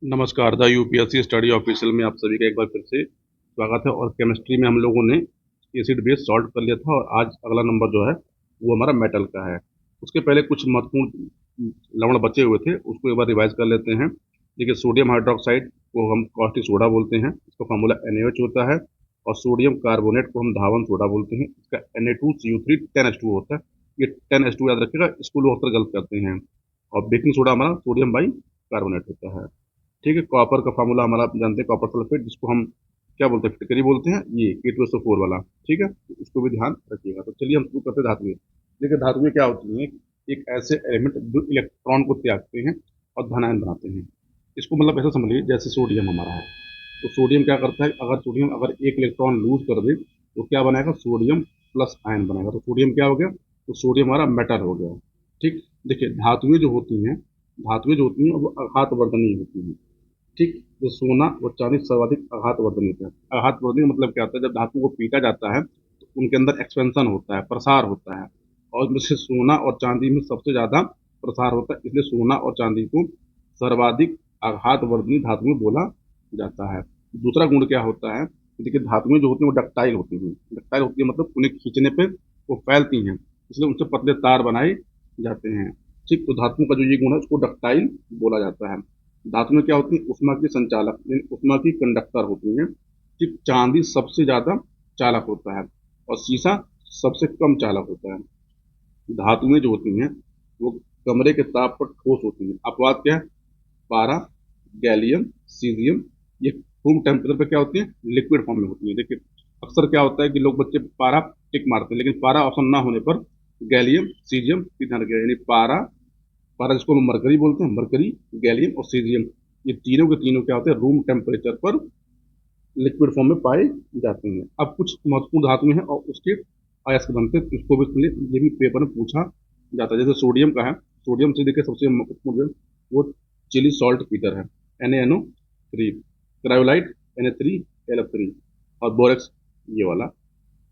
नमस्कार, the UPSC study official में आप सभी का एक बार फिर से स्वागत है। और केमिस्ट्री में हम लोगों ने एसिड बेस सॉल्व कर लिया था और आज अगला नंबर जो है वो हमारा मेटल का है। उसके पहले कुछ महत्वपूर्ण लवण बचे हुए थे, उसको एक बार रिवाइज कर लेते हैं। देखिए, सोडियम हाइड्रोक्साइड को हम कॉस्टिक सोडा बोलते हैं, इसका फार्मूला NaOH होता है। और सोडियम कार्बोनेट को हम धावन सोडा बोलते हैं, इसका Na2CO3 10H2 होता है। ये 10H2 याद रखिएगा, इसको लोग अक्सर गलत करते हैं। और बेकिंग सोडा हमारा सोडियम बाई कार्बोनेट होता है। ठीक है, कॉपर का फार्मूला हमारा आप जानते हैं, कॉपर सल्फेट, जिसको हम क्या बोलते हैं, फिटकरी बोलते हैं, ये K2SO4 वाला। ठीक है, तो इसको भी ध्यान रखिएगा। तो चलिए हम शुरू करते हैं धातुएं। देखिए, धातुएं क्या होती हैं, एक ऐसे एलिमेंट जो इलेक्ट्रॉन को त्यागते हैं और धनायन बनाते हैं। इसको मतलब ऐसा समझिए जैसे सोडियम हमारा है, तो सोडियम क्या करता है, अगर सोडियम अगर एक इलेक्ट्रॉन लूज कर दे तो क्या बनाएगा, सोडियम प्लस आयन बनाएगा। तो सोडियम क्या हो गया, तो सोडियम हमारा मेटल हो गया। ठीक। देखिए, धातुएं जो होती हैं वो आघात वर्धनीय होती हैं। ठीक। जो सोना और चांदी सर्वाधिक आघात वर्धनीय है। आघात वर्धनीय मतलब क्या होता है, जब धातु को पीटा जाता है तो उनके अंदर एक्सपेंशन होता है, प्रसार होता है। और इनमें से सोना और चांदी में सबसे ज्यादा प्रसार होता है, इसलिए सोना और चांदी को सर्वाधिक आघात वर्धनीय धातुएं बोला जाता है। दूसरा गुण क्या होता है, देखिए धातुएं जो होती हैं वो डक्टाइल होती हैं। डक्टाइल होती है मतलब उन्हें खींचने पे वो फैलती हैं, इसलिए उनसे पतले तार बनाए जाते हैं। ठीक। तो धातुओं का जो ये गुण है उसको डक्टाइल बोला जाता है। धातु में क्या होती है, उष्मा की संचालक यानी उष्मा की कंडक्टर होती है। ठीक। चांदी सबसे ज्यादा चालक होता है और सीसा सबसे कम चालक होता है। धातुएं जो होती हैं वो कमरे के ताप पर ठोस होती हैं। अपवाद क्या है, पारा, गैलियम, सीजियम, ये रूम टेम्परेचर पे क्या होती है, लिक्विड फॉर्म में होती है। देखिए, अक्सर क्या होता है कि लोग बच्चे पारा टिक मारते हैं, लेकिन पारा ऑप्शन ना होने पर गैलियम सीजियम की ध्यान रखिएगा। यानी पारा, पारा जिसको हम मरकरी बोलते हैं, मरकरी, गैलियम और सीजियम, ये तीनों के तीनों क्या होते हैं, रूम टेम्परेचर पर लिक्विड फॉर्म में पाए जाते हैं। अब कुछ महत्वपूर्ण धातुएं हैं और उसके अयस्क बनते हैं, इसको भी ये भी पेपर में पूछा जाता है। जैसे सोडियम का है, सोडियम से देखिए सबसे महत्वपूर्ण जो है, वो चिली सॉल्ट पीटर है, NaNO3। Cryolite Na3L3। और बोरेक्स ये वाला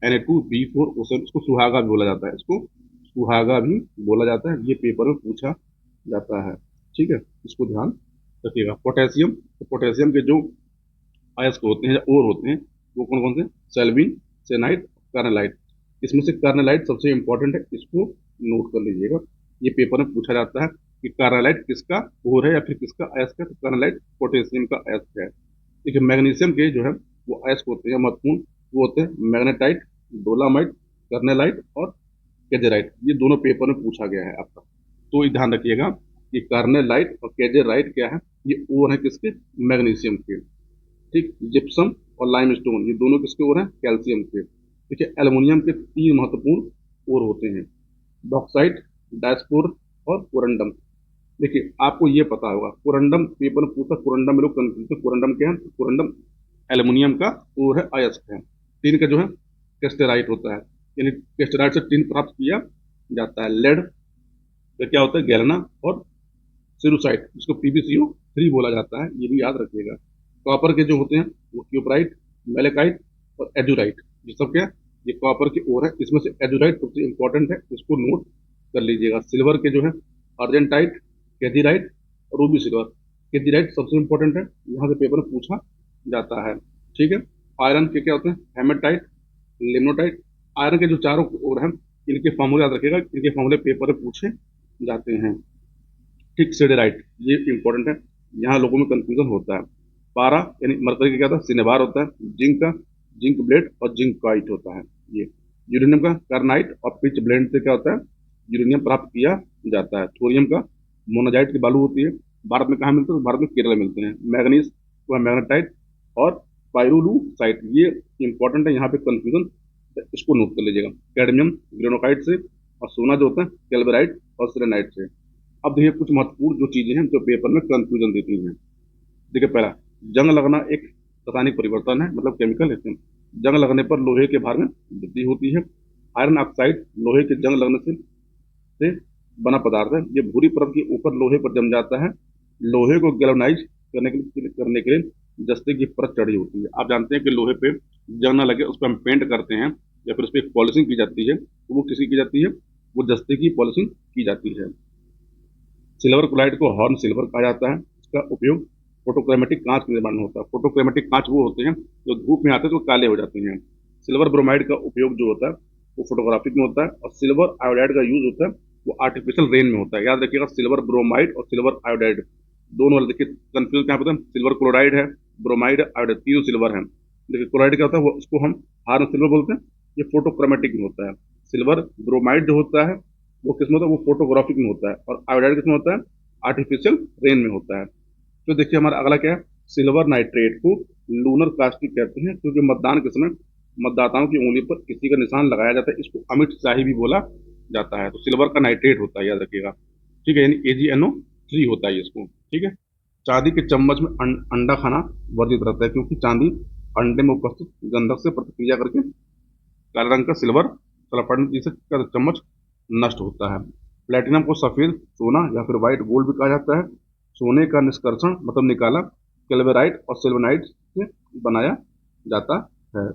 Na2B4 O7, इसको सुहागा भी बोला जाता है, इसको सुहागा भी बोला जाता है। ये पेपर में पूछा जाता है। ठीक है, इसको ध्यान रखिएगा। पोटेशियम, तो पोटेशियम के जो अयस्क होते हैं या ओर होते हैं वो कौन कौन से, सेल्विन, सेनाइट, कार्नेलाइट। इसमें से कार्नेलाइट सबसे इंपॉर्टेंट है, इसको नोट कर लीजिएगा। ये पेपर में पूछा जाता है कि कार्नेलाइट किसका ओर है या फिर किसका अयस्क है, तो कार्नेलाइट पोटेशियम का अयस्क है। देखिए, मैग्नीशियम के जो है वो अयस्क होते हैं महत्वपूर्ण, वो होते हैं मैग्नेटाइट, डोलामाइट, कार्नेलाइट और केजेराइट। ये दोनों पेपर में पूछा गया है आपका, तो ये ध्यान रखिएगा कि कार्नेलाइट और केजेराइट क्या है, ये ओर है किसके, मैग्नीशियम के। ठीक। जिप्सम और लाइमस्टोन ये दोनों किसके ओर हैं, कैल्शियम के। देखिए, एल्युमिनियम के तीन महत्वपूर्ण ओर होते हैं, बॉक्साइट, डायस्पोर और कोरंडम। देखिए, आपको ये पता होगा, कोरंडम पेपर में पूछा, कोरंडम में लोग कंफ्यूज है, कोरंडम क्या है, कोरंडम एल्युमिनियम का ओर है, अयस्क है। टिन का जो है टेस्टेराइट होता है, यानी टेस्टेराइट से टिन प्राप्त किया जाता है। लेड का क्या होता है, गैलेना और सिरुसाइट, जिसको PbCO3 बोला जाता है, ये भी याद रखिएगा। कॉपर के जो होते हैं वो क्यूपराइट, मेलेकाइट और एजुराइट, ये सब क्या, ये कॉपर की ओर है। इसमें से एजुराइट सबसे इंपॉर्टेंट है, इसको नोट कर लीजिएगा। सिल्वर के जो है अर्जेंटाइट, कैथीराइट और रूबी सिल्वर। कैथीराइट सबसे इंपॉर्टेंट है, यहाँ से पेपर में पूछा जाता है। ठीक है। आयरन के क्या होते हैं, हेमेटाइट, लिमोटाइट। आयरन के जो चारों ओर हैं इनके फॉर्मूले याद रखिएगा, इनके फॉर्मूले पेपर में पूछे जाते हैं। ठीक। सिडेराइट, ये इंपॉर्टेंट है, यहाँ लोगों में कंफ्यूजन होता है। पारा यानी मरकरी का क्या होता है, सिनेबार होता है। जिंक का जिंक ब्लेड और जिंक काइट होता है ये। यूरेनियम का कार्नाइट और पिच ब्लेंड से क्या होता है, यूरेनियम प्राप्त किया जाता है। थोरियम का मोनाजाइट की बालू होती है। भारत में कहाँ मिलते हैं, भारत में केरल मिलते हैं। मैग्नीज वह मैग्नेटाइट और पायरोलूसाइट, ये इंपॉर्टेंट है, यहाँ पे कंफ्यूजन, इसको नोट कर लीजिएगा। कैडमियम ग्रेनोकाइट से, और सोना जो होता है कैल्बराइट और सेलेनाइट से। अब देखिए, कुछ महत्वपूर्ण जो चीजें हैं जो पेपर में कंफ्यूजन देती हैं। देखिए, पहला, जंग लगना एक रासायनिक परिवर्तन है, मतलब केमिकल है। जंग लगने पर लोहे के भार में वृद्धि होती है। आयरन ऑक्साइड लोहे के जंग लगने से बना पदार्थ है, ये भूरी परत के ऊपर लोहे पर जम जाता है। लोहे को गैल्वेनाइज करने के लिए जस्ते की परत चढ़ी होती है। आप जानते हैं कि लोहे पे जंग ना लगे उस पर हम पेंट करते हैं या फिर उस पर एक पॉलिशिंग की जाती है, तो वो किसी की जाती है, वो जस्ते की पॉलिशिंग की जाती है। सिल्वर क्लोराइड को हॉर्न सिल्वर कहा जाता है। इसका उपयोग फोटोक्रोमेटिक कांच के निर्माण में होता है। फोटोक्रोमेटिक कांच वो होते हैं जो धूप में आते हैं तो काले हो जाते हैं। सिल्वर ब्रोमाइड का उपयोग जो होता है वो फोटोग्राफी में होता है, और सिल्वर आयोडाइड का यूज होता है वो आर्टिफिशियल रेन में होता है। याद रखिएगा, सिल्वर ब्रोमाइड और सिल्वर आयोडाइड दोनों वाले, देखिए कंफ्यूज क्या होता है, सिल्वर क्लोराइड है, ब्रोमाइड है, आयोडाइड, तीनों सिल्वर है। देखिए क्लोराइड क्या होता है, वो उसको हम हार्न सिल्वर बोलते हैं, ये फोटोक्रोमेटिक में होता है। सिल्वर ब्रोमाइड जो होता है वो किसमें होता है, वो फोटोग्राफिक में होता है, और आयोडाइड किसमें होता है, आर्टिफिशियल रेन में होता है। तो देखिए हमारा अगला क्या है, सिल्वर नाइट्रेट को लूनर कास्टिक कहते हैं, क्योंकि मतदान के समय मतदाताओं की उंगली पर किसी का निशान लगाया जाता है, इसको अमिट शाही भी बोला जाता है। तो सिल्वर का नाइट्रेट होता है, याद रखिएगा। ठीक है, यानी AgNO3 होता है इसको। ठीक है। चांदी के चम्मच में अंडा खाना वर्जित रहता है, क्योंकि चांदी अंडे में उपस्थित गंधक से प्रतिक्रिया करके काले रंग का सिल्वर सल्फाइड जिसे चम्मच नष्ट होता है। प्लेटिनम को सफेद सोना या फिर व्हाइट गोल्ड भी कहा जाता है। सोने का निष्कर्षण मतलब निकाला कैल्वेराइट और सिल्वनाइट से बनाया जाता है।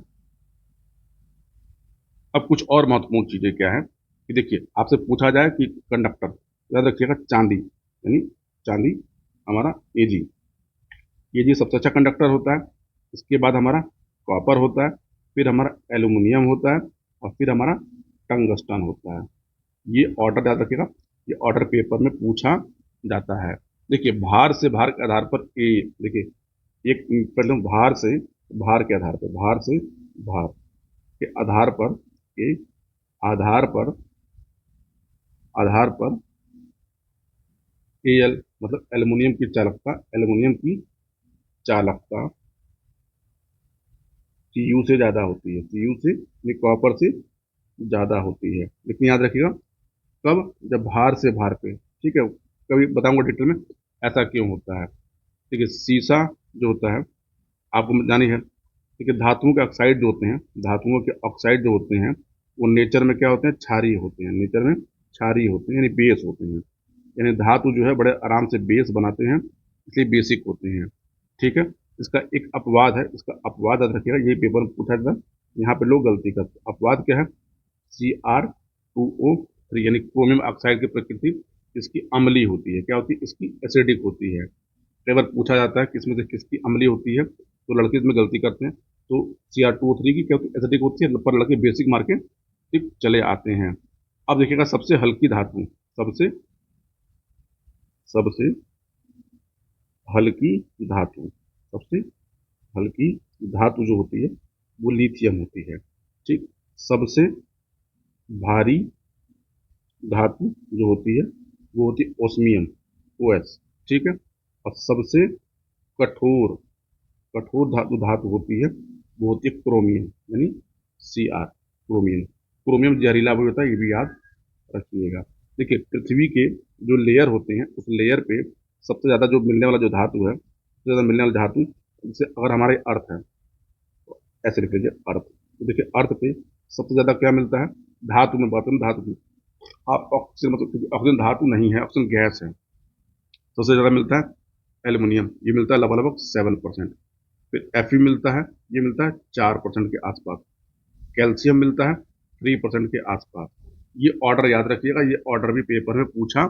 अब कुछ और महत्वपूर्ण चीजें क्या है कि देखिए, आपसे पूछा जाए कि कंडक्टर, याद रखिएगा चांदी, यानी चांदी हमारा एजी, एजी सबसे अच्छा कंडक्टर होता है। इसके बाद हमारा कॉपर होता है, फिर हमारा एल्यूमिनियम होता है, और फिर हमारा टंगस्टन होता है। ये ऑर्डर याद रखिएगा, ये ऑर्डर पेपर में पूछा जाता है। देखिए भार से भार के आधार पर ए, देखिए एक पहले भार से भार के आधार पर के आधार पर आधार पर एल मतलब एल्युमिनियम की चालकता Cu से ज्यादा होती है, Cu से यानी कॉपर से ज्यादा होती है। लेकिन याद रखिएगा कब, जब भार से भार पे। ठीक है, कभी बताऊंगा डिटेल में ऐसा क्यों होता है। ठीक है, शीशा जो होता है आपको जानी है। ठीक है, धातुओं के ऑक्साइड जो होते हैं, धातुओं के ऑक्साइड जो होते हैं वो नेचर में क्या होते हैं, क्षारीय होते हैं, नेचर में क्षारीय होते हैं, यानी बेस होते हैं। यानी धातु जो है बड़े आराम से बेस बनाते हैं, इसलिए बेसिक होते हैं। ठीक है। इसका एक अपवाद है, इसका अपवाद याद रखिएगा, ये पेपर में पूछा था, यहाँ पे लोग गलती करते हैं। अपवाद क्या है, Cr2O3, यानी क्रोमियम ऑक्साइड की प्रकृति इसकी अम्लीय होती है। क्या होती है, इसकी एसिडिक होती है। कई बार पूछा जाता है किसमें से किसकी अम्लीय होती है, तो लड़के इसमें गलती करते हैं। तो Cr2O3 की क्या होती है, एसिडिक होती है, पर लड़के बेसिक मार के ठीक चले आते हैं। अब देखिएगा सबसे हल्की धातु, सबसे सबसे हल्की धातु, सबसे हल्की धातु जो होती है वो लिथियम होती है। ठीक। सबसे भारी धातु जो होती है वो होती है ओस्मियम, OS। ठीक है। और सबसे कठोर कठोर धातु धातु होती है वो होती है क्रोमियम, यानी Cr, क्रोमियम। क्रोमियम जहरीला भी होता है, ये भी याद रखिएगा। देखिए पृथ्वी के जो लेयर होते हैं उस लेयर पे सबसे ज्यादा जो मिलने वाला जो धातु है, सबसे ज्यादा मिलने वाला धातु, जैसे अगर हमारे अर्थ है, ऐसे लिख लीजिए अर्थ। तो देखिए अर्थ पे सबसे ज्यादा क्या मिलता है, धातु में बात करें, धातु में आप ऑक्सीजन, मतलब ऑक्सीजन धातु नहीं है, ऑक्सीजन गैस है। सबसे ज्यादा मिलता है एल्यूमिनियम, ये मिलता है लगभग 7%। फिर Fe मिलता है, ये मिलता है 4% के आसपास। कैल्शियम मिलता है 3% के आसपास। ये ऑर्डर याद रखिएगा, ये ऑर्डर भी पेपर में पूछा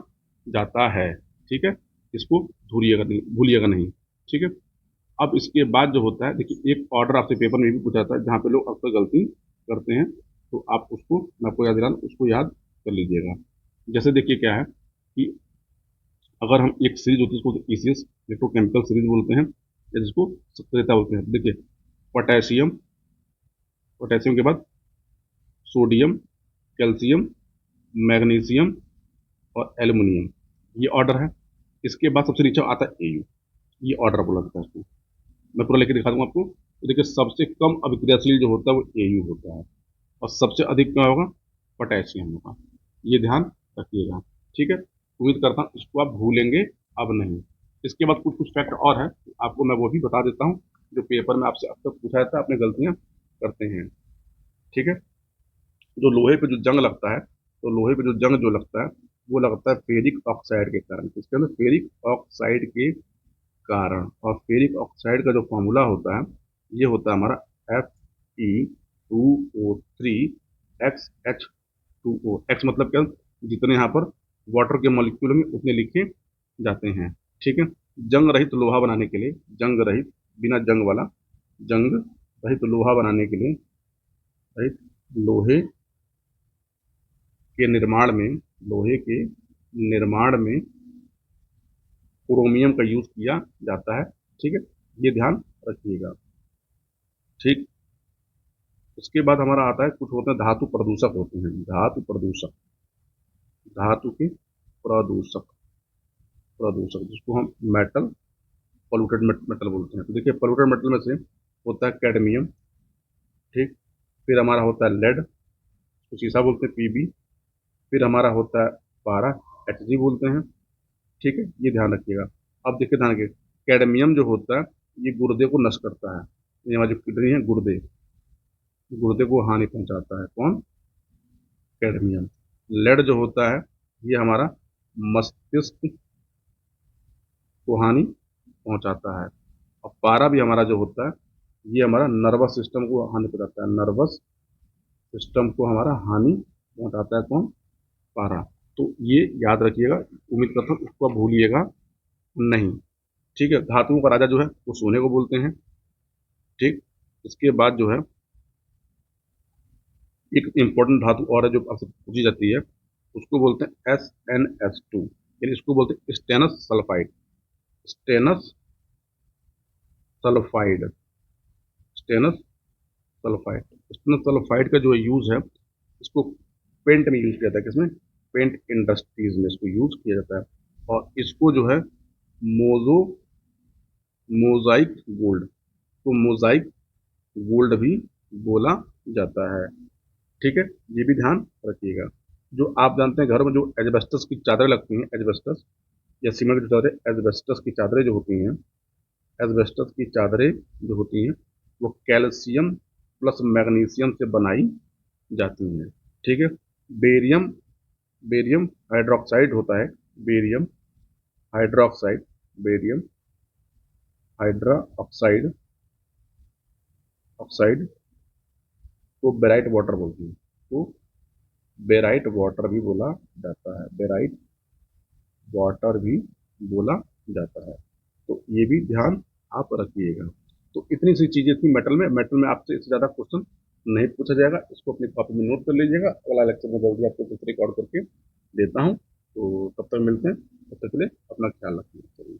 जाता है। ठीक है, इसको भूलिएगा नहीं। ठीक है। अब इसके बाद जो होता है, देखिए एक ऑर्डर आपसे पेपर में भी पूछा जाता है जहाँ पे लोग अक्सर गलती करते हैं, तो आप उसको, मैं आपको याद दिला दूं, उसको याद कर लीजिएगा। जैसे देखिए क्या है कि अगर हम एक सीरीज होती है उसको ECS, इलेक्ट्रोकेमिकल सीरीज बोलते हैं, या जिसको सक्रियता बोलते हैं। देखिए पोटेशियम, पोटेशियम के बाद सोडियम, कैल्शियम, मैग्नीशियम और एल्युमिनियम, ये ऑर्डर है। इसके बाद सबसे नीचे आता है AU, ये ऑर्डर बोला जाता है इसको। मैं पूरा लेके दिखा दूंगा आपको। तो देखिए सबसे कम अभिक्रियाशील जो होता है वो AU होता है, और सबसे अधिक क्या होगा, पोटेशियम होगा। ये ध्यान रखिएगा। ठीक है, उम्मीद करता हूँ इसको आप भूलेंगे अब नहीं। इसके बाद कुछ कुछ फैक्ट और है, आपको मैं वो भी बता देता हूँ जो पेपर में आपसे अब तक पूछा जाता है, अपने गलतियां करते हैं। ठीक है। जो लोहे पे जो जंग लगता है, तो लोहे पे जो जंग जो लगता है वो लगता है फेरिक ऑक्साइड के कारण। किसके अंदर, फेरिक ऑक्साइड के कारण। और फेरिक ऑक्साइड का जो फॉर्मूला होता है ये होता है हमारा Fe2O3 XH2O। एक्स मतलब क्या, जितने यहाँ पर वाटर के मॉलिक्यूल होंगे उतने लिखे जाते हैं। ठीक है। जंग रहित लोहा बनाने के लिए, जंग रहित, बिना जंग वाला, जंग रहित लोहा बनाने के लिए, रहित लोहे के निर्माण में, लोहे के निर्माण में क्रोमियम का यूज किया जाता है। ठीक है, ये ध्यान रखिएगा। ठीक, इसके बाद हमारा आता है, कुछ होते हैं धातु प्रदूषक होते हैं, धातु प्रदूषक, धातु के प्रदूषक, प्रदूषक जिसको हम मेटल, पोल्यूटेड मेटल बोलते हैं। तो देखिए पोल्यूटेड मेटल में से होता है कैडमियम। ठीक, फिर हमारा होता है लेड, उसको शीशा बोलते हैं, पीबी। फिर हमारा होता है पारा, एचजी बोलते हैं। ठीक है, ये ध्यान रखिएगा। अब देखिए ध्यान रखिए, कैडमियम जो होता है ये गुर्दे को नष्ट करता है, ये हमारी जो किडनी है, गुर्दे, गुर्दे को हानि पहुंचाता है। कौन? कैडमियम। लेड जो होता है ये हमारा मस्तिष्क को हानि पहुंचाता है। और पारा भी हमारा जो होता है ये हमारा नर्वस सिस्टम को हानि पहुंचाता है, नर्वस सिस्टम को हमारा हानि पहुंचाता है। कौन? पारा। तो ये याद रखिएगा, उम्मीद करता हूँ इसको आप भूलिएगा नहीं। ठीक है, धातुओं का राजा जो है वो सोने को बोलते हैं। ठीक, इसके बाद जो है एक इंपॉर्टेंट धातु और है जो आपसे पूछी जाती है, उसको बोलते हैं SnS2, यानी इसको बोलते हैं stannous sulphide, stannous sulphide, stannous sulphide. Stannous sulphide का जो यूज है, इसको पेंट में यूज किया जाता है। किसमें? पेंट इंडस्ट्रीज में इसको यूज किया जाता है। और इसको जो है मोजो मोजाइक गोल्ड, तो मोजाइक गोल्ड भी बोला जाता है। ठीक है, ये भी ध्यान रखिएगा। जो आप जानते हैं घर में जो एजबेस्टस की चादरें लगती हैं, एजबेस्टस या सीमेंट की चादरें, एजबेस्टस की चादरें जो होती हैं, एजबेस्टस की चादरें जो होती हैं वो कैल्शियम प्लस मैग्नीशियम से बनाई जाती हैं। ठीक है, बेरियम, बेरियम हाइड्रोक्साइड होता है, barium hydroxide, barium hydra oxide, oxide को बेराइट वाटर बोलते हैं, तो बेराइट वाटर भी बोला जाता है, बेराइट वाटर भी बोला जाता है। तो ये भी ध्यान आप रखिएगा। तो इतनी सी चीजें थी मेटल में। मेटल में आपसे इससे ज्यादा क्वेश्चन नहीं पूछा जाएगा, इसको अपनी कॉपी में नोट कर लीजिएगा। अगला लेक्चर में जल्दी आपको कुछ रिकॉर्ड करके देता हूँ। तो तब तक मिलते हैं, तब तक के लिए अपना ख्याल रखिए।